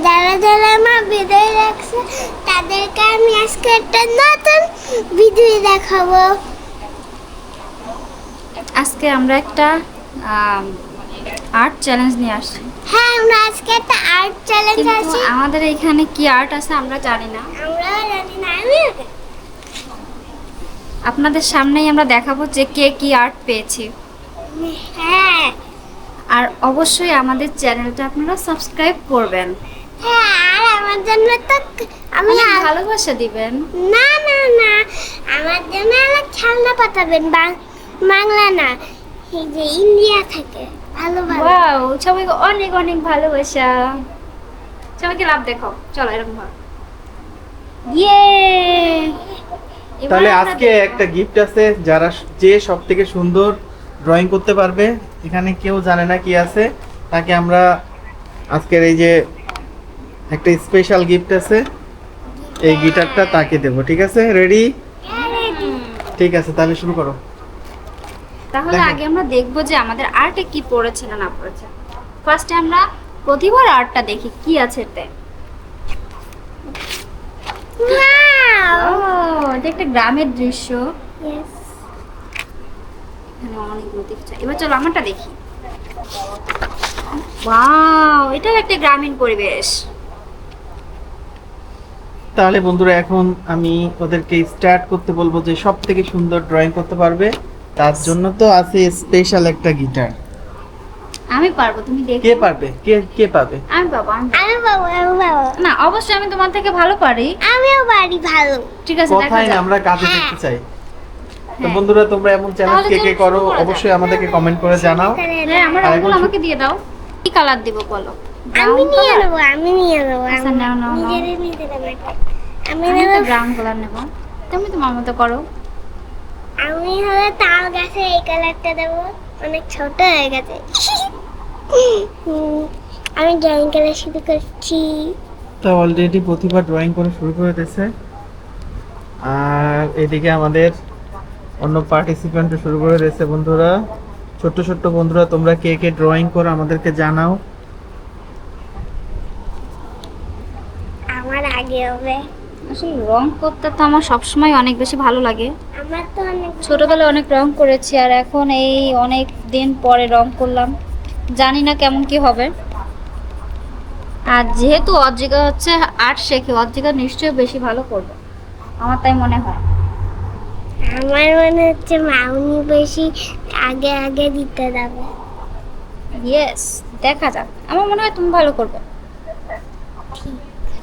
যারা যারা আমার ভিডিও দেখছে তাদেরকে আমি আজকে একটা নতুন ভিডিও দেখাবো। আজকে আমরা একটা আর্ট চ্যালেঞ্জ নিয়ে আসছি। হ্যাঁ, আমরা আজকে একটা আর্ট চ্যালেঞ্জ কিন্তু আছে। আমাদের এখানে কি আর্ট আছে আমরা জানি না। আমরাও জানি না। আমিও জানি। আপনাদের সামনেই আমরা দেখাবো যে কে কি আর্ট পেয়েছে। হ্যাঁ আর অবশ্যই আমাদের চ্যানেলটা আপনারা সাবস্ক্রাইব করবেন, হ্যাঁ, আর আমার জন্য তো আমি অনেক ভালোবাসা দিবেন। না না না, আমার জন্য একটা খেলনা পাঠাবেন, বাংলা না, এই যে ইন্ডিয়া থেকে। ভালো ভালো। ওয়াও, সবাইকে অনেক অনেক ভালোবাসা। সবাইকে লাভ দেখো, চলো এরকম ভাবে। ইয়ে, তাহলে আজকে একটা গিফট আছে, যারা যে সবথেকে সুন্দর ড্রয়িং করতে পারবে, এখানে কেউ জানে না কি আছে, তাকে আমরা আজকের এই যে একটা স্পেশাল গিফট আছে, এই গিটারটা তাকে দেব। ঠিক আছে, রেডি? ঠিক আছে, তাহলে শুরু করো। তাহলে দেখো। আগে আমরা দেখবো যে আমাদের আর্টে কি পড়েছে না না পড়েছে। ফার্স্টে আমরা প্রতিবার আর্টটা দেখি কি আছে এতে। Wow! ও, এটা একটা গ্রামের দৃশ্য। Yes. এখানে অনেকগুলো দেখছি। এবার চলো আমারটা দেখি। ওয়াও, এটাও একটা গ্রামীণ পরিবেশ। তাহলে বন্ধুরা, এখন আমি ওদেরকে স্টার্ট করতে বলবো যে সব থেকে সুন্দর ড্রয়িং করতে পারবে, তার জন্য তো আছে স্পেশাল একটা গিটার। আমি পারবো, তুমি দেখো। কে পারবে? কে কে পাবে? আমি পাবো, আমি পাবো। আমি বাবু, আমি বাবু। না, অবশ্যই আমি তোমার থেকে ভালো পারি। আমিও বাড়ি ভালো। ঠিক আছে, দেখা কথাই না, যাক। আমরা কাজে হ্যাঁ। দেখতে চাই। তো হ্যাঁ। বন্ধুরা, তোমরা এমন চ্যালেঞ্জ তাহলে কে কে চলো করো শুরু করা যাক। অবশ্যই আমাদেরকে কমেন্ট করে জানাও। হ্যাঁ, আমার আর রঙগুলো এখন আমাকে দিয়ে দাও। কি কালার দিব বলো? আমি Brown নিয়ে color? নেবো, আমি নিয়ে নেবো। আচ্ছা, নাও, নাও, নাও। নিজেরে নিজেরে আমি আমি নেবো। তো ব্রাউন কালার নেব। তুমি তোমার মতো করো। আমি হলে তাল গাছে এই কালারটা দেবো, অনেক ছোট হয়ে গেছে। আমি ড্রয়িং কালার শুরু করছি। তো অলরেডি প্রতিভা ড্রয়িং করে শুরু করে দিয়েছে, আর এদিকে আমাদের অন্য পার্টিসিপেন্টও শুরু করে দিয়েছে। বন্ধুরা, ছোট্ট ছোট্ট বন্ধুরা, তোমরা কে কে ড্রয়িং করো আমাদেরকে জানাও। আমার আগে হবে। আসলে রং করতে তো আমার সবসময় অনেক বেশি ভালো লাগে। আমার তো অনেক ছোটবেলায় অনেক রং করেছি, আর এখন এই অনেক দিন পরে রং করলাম। জানি না কেমন কি হবে। আর যেহেতু অর্জিকা হচ্ছে আর্ট শেখে, অর্জিকা নিশ্চয়ই বেশি ভালো করবে, আমার তাই মনে হয়। আমার মনে হচ্ছে মাউনি বেশি আগে আগে দিতে যাবে। ইয়েস, দেখা যাক। আমার মনে হয় তুমি ভালো করবে।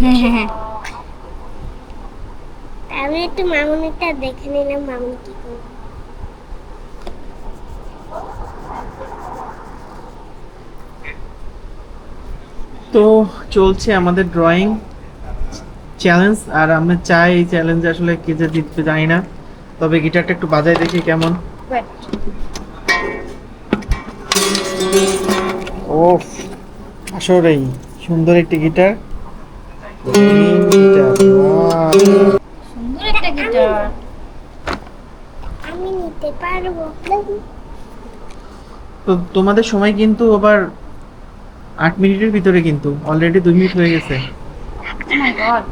হ্যাঁ হ্যাঁ হ্যাঁ। আমি একটু মামুনিটা দেখে নিলাম, মামুনি কি করবে। তো চলছে আমাদের ড্রয়িং চ্যালেঞ্জ, আর আমরা চাই এই চ্যালেঞ্জে আসলে কে যে জিতবে জানি না, তবে গিটারটা একটু বাজাই দেখি কেমন। Wait. ও, আসলেই সুন্দর একটি গিটার। সুন্দর একটা গিটার। আমি নিতে পারবো। তো তোমাদের সময় কিন্তু আবার 8 মিনিটের ভিতরে, কিন্তু অলরেডি 2 মিনিট হয়ে গেছে। Oh my god.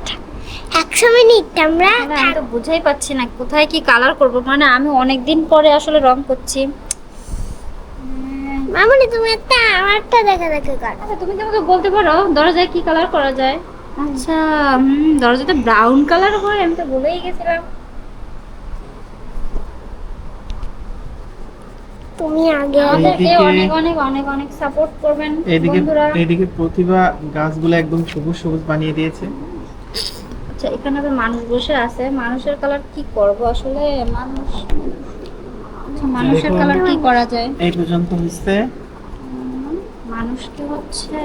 100 মিনিট আমরা। তাহলে আমি তো বুঝাই পাচ্ছি না কোথায় কি কালার করব। মানে আমি অনেক দিন পরে আসলে রং করছি। মামুনি তুমি একটা আমারটা দেখা দেখে কর। আচ্ছা, তুমি কি আমাকে বলতে পারো দরজায় কি কালার করা যায়? আচ্ছা, দরজাতে ব্রাউন কালার হয়, আমি তো বলেই গেছিলাম। তুমি আগে আমাদেরকে এইদিকে- অনেক অনেক অনেক অনেক সাপোর্ট করবেন এইদিকে বন্ধুরা। এইদিকে প্রতিভা গাছগুলো একদম সবুজ সবুজ বানিয়ে দিয়েছে। আচ্ছা, এখানে তো মানুষ বসে আছে। মানুষের কালার কি করব আসলে? মানুষ, আচ্ছা, মানুষের দেখুন। কালার কি করা যায়? এই পর্যন্ত হচ্ছে। মানুষকে হচ্ছে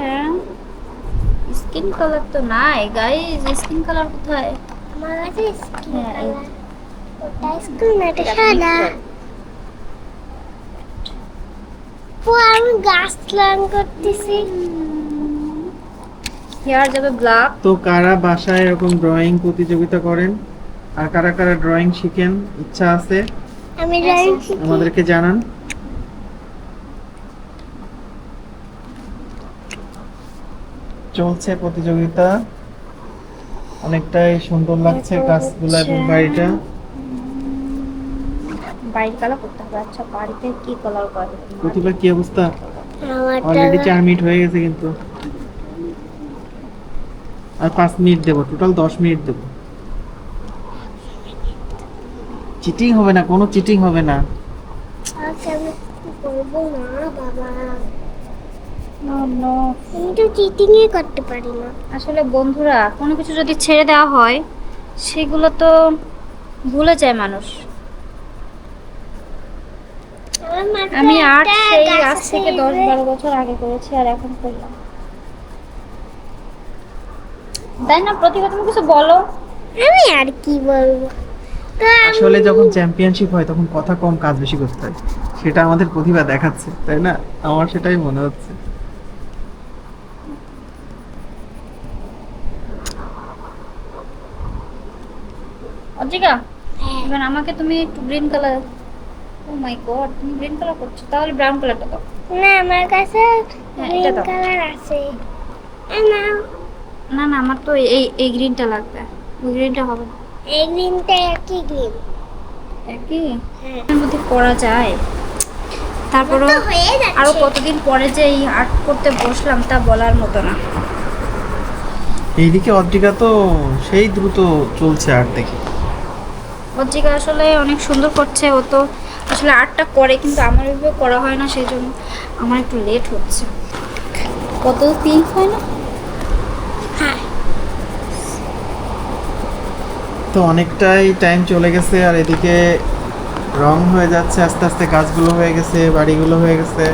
স্কিন কালার তো নাই গাইস। স্কিন কালার কোথায়? আমার কাছে স্কিন হ্যাঁ, এই কালার। ওটা স্কিন না, এটা সাদা। ও, আমি গাছ রং করতেছি। হেয়ার যাবে ব্ল্যাক। তো কারা বাসায় এরকম ড্রয়িং প্রতিযোগিতা করেন, আর কারা কারা ড্রয়িং শিখেন, ইচ্ছা আছে, আমি ড্রয়িং আমাদেরকে জানান। চলছে প্রতিযোগিতা, অনেকটাই সুন্দর লাগছে কাজগুলো এবং বাড়িটা। বাড়ির কালার করতে হবে। আচ্ছা বাড়িতে কি কালার করবে? প্রতিভা কি অবস্থা? আমারটা অলরেডি 4 মিনিট হয়ে গেছে কিন্তু, আর 5 মিনিট দেবো, টোটাল 10 মিনিট দেবো। চিটিং হবে না, কোনো চিটিং হবে না। আচ্ছা আমি করবো না বাবা, নো নো। আমি তো চিটিং করতে পারি না। আসলে বন্ধুরা কোনো কিছু যদি ছেড়ে দেওয়া হয় সেগুলো তো ভুলে যায় মানুষ। আমার মাথায় আমি আর্ট একটা সেই গাছ আজ থেকে আছে, 10-12 বছর আগে করেছি আর এখন করলাম, তাই না? প্রতিভা তুমি কিছু বলো। আমি আর কি বলবো, তো আসলে যখন চ্যাম্পিয়নশিপ হয় তখন কথা কম কাজ বেশি করতে হয়, সেটা আমাদের প্রতিভা দেখাচ্ছে, তাই না? আমার সেটাই মনে হচ্ছে। অজিকা হ্যাঁ, এবার আমাকে তুমি একটু গ্রিন কালার, ও মাই গড তুমি গ্রিন কালার করছো, তাহলে ব্রাউন কালারটা দাও। না আমার কাছে হ্যাঁ, গ্রিন এটা দাও। কালার আছে। না না না আমার তো এই এই গ্রিনটা লাগবে, ওই গ্রিনটা হবে না। এই গ্রিনটা একই গ্রিন। একই হ্যাঁ, এর মধ্যে করা যায়, তারপরও তো হয়ে যাচ্ছে। আরো কতদিন পরে যে এই আর্ট করতে বসলাম তা বলার মতো না। এইদিকে অদ্রিকা তো সেই দ্রুত চলছে আর দেখি। অজিকা আসলে অনেক সুন্দর করছে, ও তো আসলে আর্টটা করে কিন্তু আমার ওইভাবে করা হয় না, সেই জন্য আমার একটু লেট হচ্ছে। কত পিঙ্ক হয় না? হ্যাঁ, তো অনেকটাই টাইম চলে গেছে, আর এদিকে রং হয়ে যাচ্ছে আস্তে আস্তে, কাজগুলো হয়ে গেছে, বাড়িগুলো হয়ে গেছে,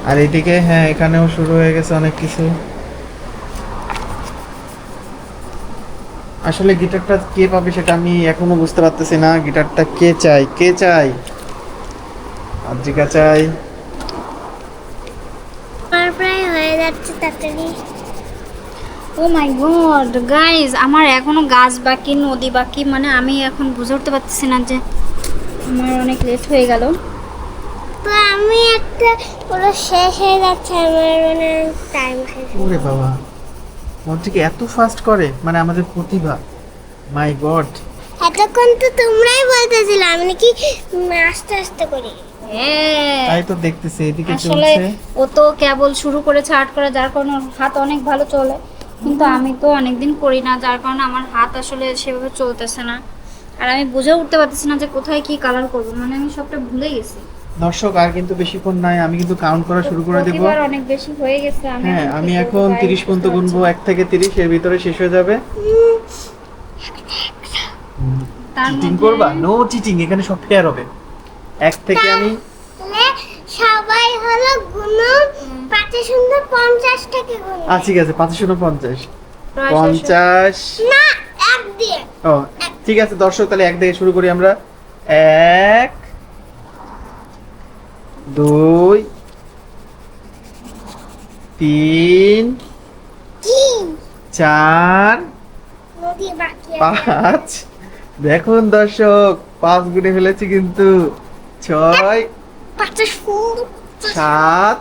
আর এদিকে হ্যাঁ এখানেও শুরু হয়ে গেছে অনেক কিছু। আসলে গিটারটা কে পাবে সেটা আমি এখনো বুঝতে পারতেছি না। গিটারটা কে চাই, কে চাই? অদ্রিকা চাই। আমার প্রায় হয়ে যাচ্ছে তাড়াতাড়ি। ও মাই গড গাইজ, আমার এখনো গাছ বাকি, নদী বাকি, মানে আমি এখন বুঝে উঠতে পারতেছি না যে আমার অনেক লেট হয়ে গেল। তো আমি একটা পুরো শেষ হয়ে যাচ্ছে, আমার মানে টাইম শেষ হয়ে ওরে বাবা, অদ্রিকা এত ফাস্ট করে, মানে আমাদের প্রতিভা, মাই গড। এতক্ষণ তো তোমরাই বলতেছিলে আমি নাকি আস্তে আস্তে করি। হ্যাঁ তাই তো দেখতেছি এদিকে আসলে চলছে। ও তো কেবল শুরু করেছে আর্ট করা, যার কারণে ওর হাত অনেক ভালো চলে, কিন্তু আমি তো অনেকদিন করি না, যার কারণে আমার হাত আসলে সেভাবে চলতেছে না। আর আমি বুঝে উঠতে পারতেছি না যে কোথায় কি কালার করবো, মানে আমি সবটা ভুলে গেছি। দর্শক আর কিন্তু বেশিক্ষণ নাই, আমি কিন্তু কাউন্ট করা শুরু করে দেব। প্রতিবার অনেক বেশি হয়ে গেছে। হ্যাঁ আমি কি এখন করবো 30 পর্যন্ত বুঝতে গুনবো, পারছি 1 থেকে 30 এর ভিতরে শেষ হয়ে যাবে। না। তার চিটিং মধ্যে- করবা? নো চিটিং, এখানে সব ফেয়ার হবে। 1 থেকে আমি তাহলে সবাই হলো গুনো 550 থেকে গুনো। ঠিক আছে 550 প্রায় 50। না এক দিয়ে। ও ঠিক আছে দর্শক, তাহলে 1 থেকে শুরু করি আমরা। 1 2 3 কি 4 নদী বাকি আছে। 5। দেখুন দর্শক 5 গুণে ফেলেছি কিন্তু। 6 550 7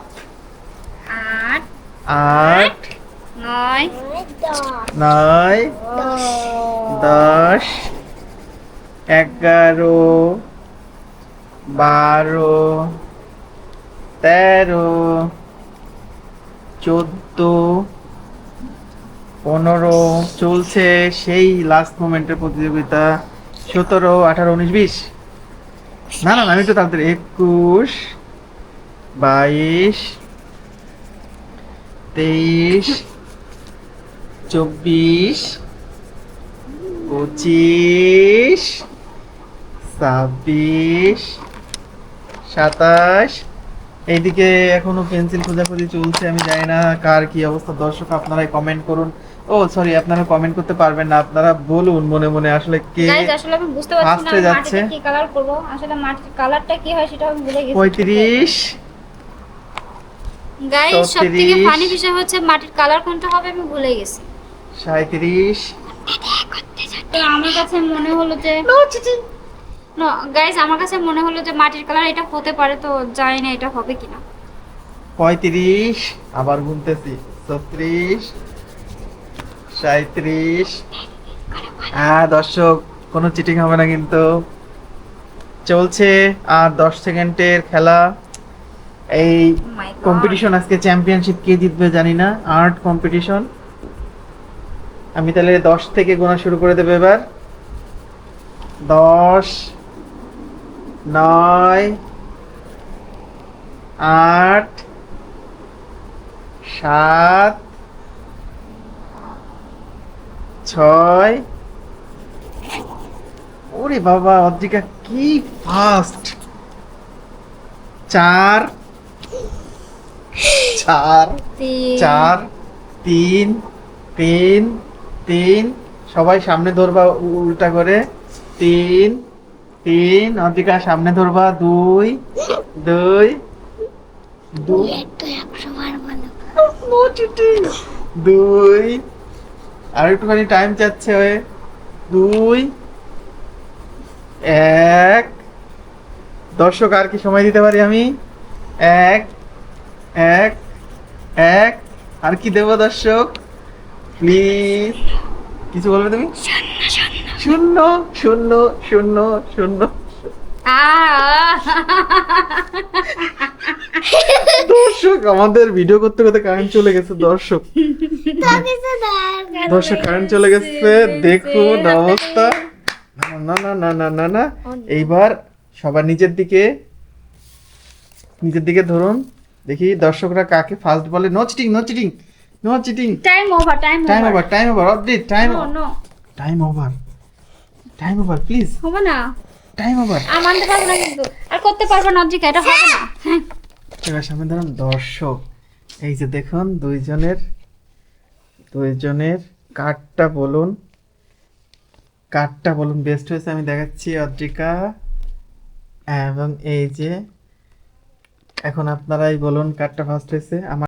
8 8 9 9 10 11 12 13 14 15 চলছে সেই লাস্ট মোমেন্টের প্রতিযোগিতা। 17 18 19 20। না না আমি একটু তাড়াতাড়ি। 21 22 23 24 25 26 27। এইদিকে এখনো পেন্সিল খোঁজাখুঁজি চলছে, আমি জানি না কার কি অবস্থা। দর্শক আপনারাই কমেন্ট করুন। ও সরি, আপনারা কমেন্ট করতে পারবেন না, আপনারা বলুন মনে মনে আসলে কে। গাইস আসলে আমি বুঝতে পারছি ফার্স্টে না যাচ্ছে। মাটিতে কি কালার করব, আসলে মাটির কালারটা কি হয় সেটা আমি ভুলে গেছি। 35 গাইস সবথেকে 34 ফানি বিষয় হচ্ছে মাটির কালার কোনটা হবে আমি ভুলে গেছি। 37 তো আমার কাছে মনে হলো যে নো গাইস, আমার কাছে মনে হলো যে মাটির কালার এটা হতে পারে, তো জানি না এটা হবে কিনা। 35 আবার গুনতেছি 36 37। দর্শক, কোনো চিটিং হবে না কিন্তু। চলছে আর 10 সেকেন্ডের খেলা। এই My God. কম্পিটিশন আজকে চ্যাম্পিয়নশিপ কে জিতবে জানি না, আর্ট কম্পিটিশন। আমি তাহলে 10 থেকে গোনা শুরু করে দেবো এবার। 10, 9, 8, 7, 6। ওরে বাবা, অদ্রিকা কি ফাস্ট। 4, 4, 4, 3, 3, 3। সবাই সামনে ধরবা উল্টা করে। 3, 3। অদ্রিকা সামনে ধরবা। 2, 2, 2। একটু 100 বার বলো। 2। আর একটুখানি টাইম চাচ্ছে ওই। 2, 1। দর্শক, আর কি সময় দিতে পারি আমি? 1, 1, 1। আর কি দেবো দর্শক? প্লিজ কিছু বলবে তুমি? 0, 0, 0, 0। দর্শক, আমাদের ভিডিও করতে করতে কারেন্ট চলে গেছে দর্শক। দর্শক, কারেন্ট চলে গেছে, দেখুন অবস্থা। না না না না না না। এইবার সবার নিচের দিকে ধরুন, দেখি দর্শকরা কাকে ফার্স্ট বলে। No cheating, no cheating, no cheating. Time over, time over Adrit, time over please, হবে না, টাইম ওভার। মানতে পারবো না কিন্তু, আর করতে পারবো না অদ্রিকা, এটা হবে না। এবার সামনে ধরুন দর্শক, এই যে দেখুন দুইজনের কার্ডটা বলুন বেস্ট হয়েছে। আমি দেখাচ্ছি অদ্রিকা, এবং এই যে এখন আপনারাই বলুন কার্ডটা ফার্স্ট হয়েছে। আমার